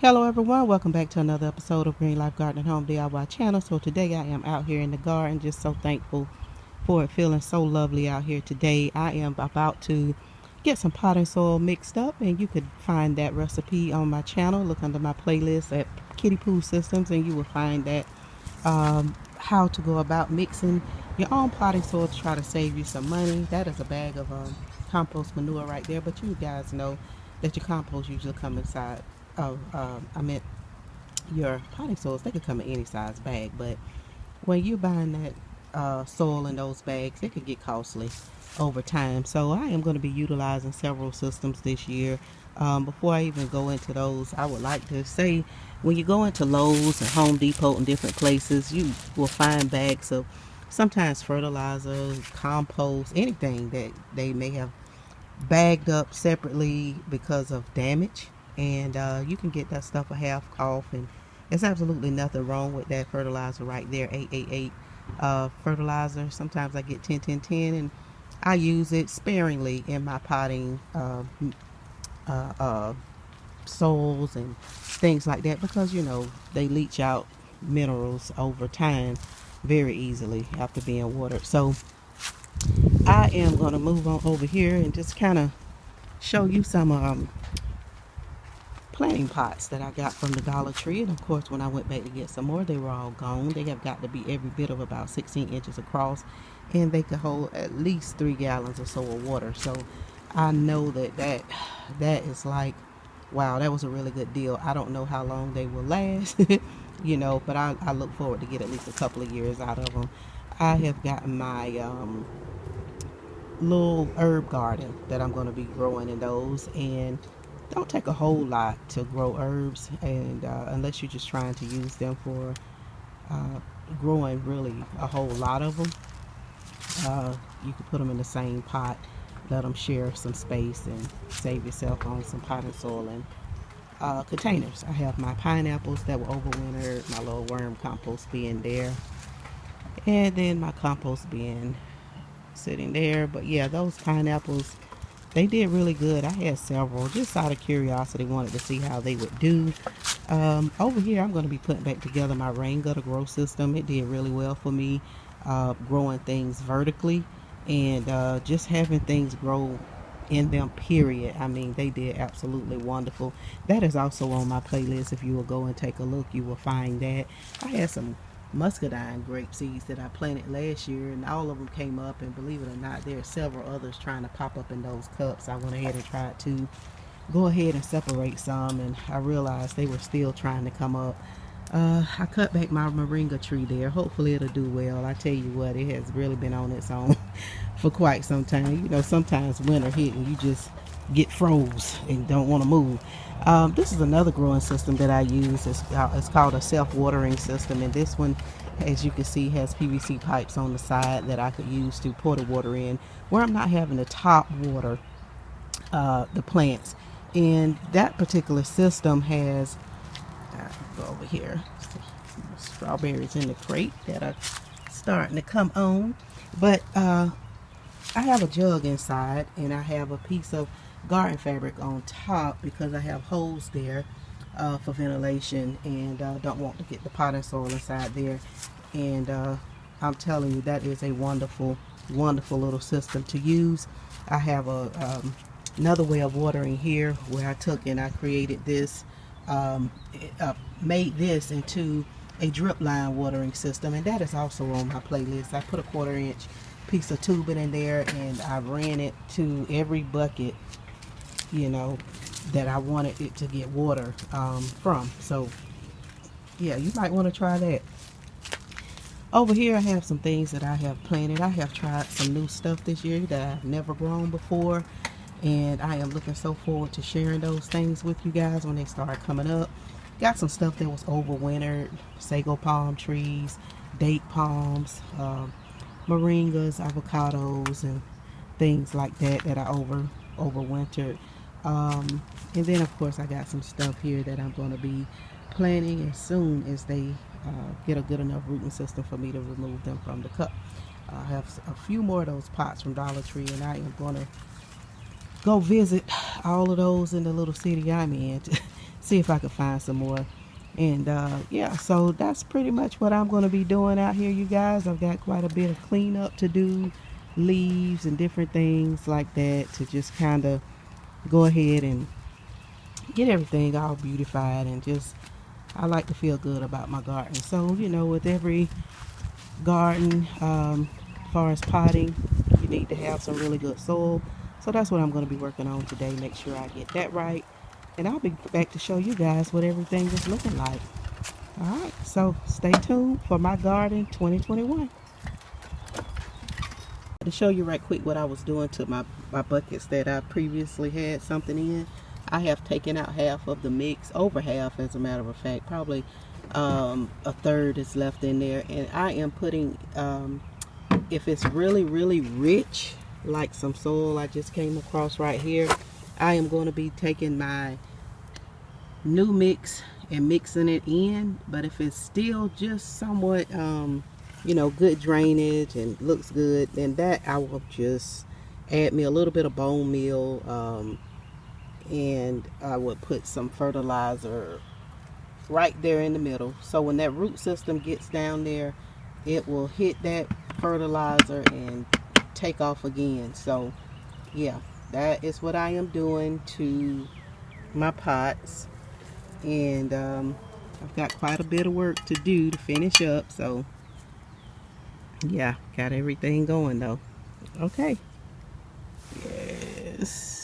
Hello everyone, welcome back to another episode of Green Life Garden and Home DIY channel. So today I am out here in the garden, just so thankful for it, feeling so lovely out here today. I am about to get some potting soil mixed up, and you could find that recipe on my channel. Look under my playlist at Kiddie Poo Systems and you will find that how to go about mixing your own potting soil to try to save you some money. That is a bag of compost manure right there, but you guys know that your compost usually come inside of your potting soils. They could come in any size bag, but when you're buying that soil in those bags, it could get costly over time. So I am going to be utilizing several systems this year. Before I even go into those, I would like to say, when you go into Lowe's and Home Depot and different places, you will find bags of sometimes fertilizer, compost, anything that they may have bagged up separately because of damage. And you can get that stuff a half off, and there's absolutely nothing wrong with that fertilizer right there. 888 fertilizer. Sometimes I get 10 and I use it sparingly in my potting soils and things like that, because they leach out minerals over time very easily after being watered. So I am going to move on over here and just kind of show you some planting pots that I got from the Dollar Tree. And of course, when I went back to get some more, they were all gone. They have got to be every bit of about 16 inches across, and they could hold at least 3 gallons or so of water. So I know that is like, wow, that was a really good deal. I don't know how long they will last, but I look forward to get at least a couple of years out of them. I have gotten my little herb garden that I'm going to be growing in those, and don't take a whole lot to grow herbs, and unless you're just trying to use them for growing really a whole lot of them, you can put them in the same pot, let them share some space, and save yourself on some potting soil and containers. I have my pineapples that were overwintered, my little worm compost bin there, and then my compost bin sitting there. But yeah, those pineapples, they did really good. I had several just out of curiosity, wanted to see how they would do. Over here, I'm going to be putting back together my rain gutter grow system. It did really well for me, growing things vertically, and just having things grow in them, period. I mean, they did absolutely wonderful. That is also on my playlist. If you will go and take a look, you will find that. I had some Muscadine grape seeds that I planted last year, and all of them came up, and believe it or not, there are several others trying to pop up in those cups. I went ahead and tried to go ahead and separate some, and I realized they were still trying to come up. I cut back my moringa tree there. Hopefully it'll do well. I tell you what, it has really been on its own for quite some time. Sometimes winter hit and you just get froze and don't want to move. This is another growing system that I use. It's called a self-watering system, and this one, as you can see, has PVC pipes on the side that I could use to pour the water in, where I'm not having to top water the plants. And that particular system has, go over here, strawberries in the crate that are starting to come on. But I have a jug inside, and I have a piece of garden fabric on top because I have holes there for ventilation, and don't want to get the potting soil inside there. And I'm telling you, that is a wonderful little system to use. I have another way of watering here, where I took and I created this, made this into a drip line watering system, and that is also on my playlist. I put a 1/4 inch piece of tubing in there, and I ran it to every bucket that I wanted it to get water from. So yeah, you might want to try that. Over here I have some things that I have planted. I have tried some new stuff this year that I've never grown before, and I am looking so forward to sharing those things with you guys when they start coming up. Got some stuff that was overwintered, sago palm trees, date palms, moringas, avocados, and things like that I overwintered. And then of course I got some stuff here that I'm going to be planting as soon as they get a good enough rooting system for me to remove them from the cup. I have a few more of those pots from Dollar Tree, and I am going to go visit all of those in the little city I'm in see if I can find some more. And yeah, so that's pretty much what I'm going to be doing out here, you guys. I've got quite a bit of cleanup to do, leaves and different things like that, to just kind of go ahead and get everything all beautified. And just, I like to feel good about my garden. So, you know, with every garden, as far as potting, you need to have some really good soil. So that's what I'm going to be working on today. Make sure I get that right. And I'll be back to show you guys what everything is looking like. Alright, so stay tuned for my garden 2021. To show you right quick what I was doing to my buckets that I previously had something in. I have taken out half of the mix, over half as a matter of fact, probably a third is left in there. And I am putting, if it's really rich, like some soil I just came across right here, I am going to be taking my new mix and mixing it in. But if it's still just somewhat you know, good drainage and looks good, then that I will just add me a little bit of bone meal, and I would put some fertilizer right there in the middle, so when that root system gets down there, it will hit that fertilizer and take off again. So yeah, that is what I am doing to my pots. And I've got quite a bit of work to do to finish up, so yeah, got everything going though. Okay, yes.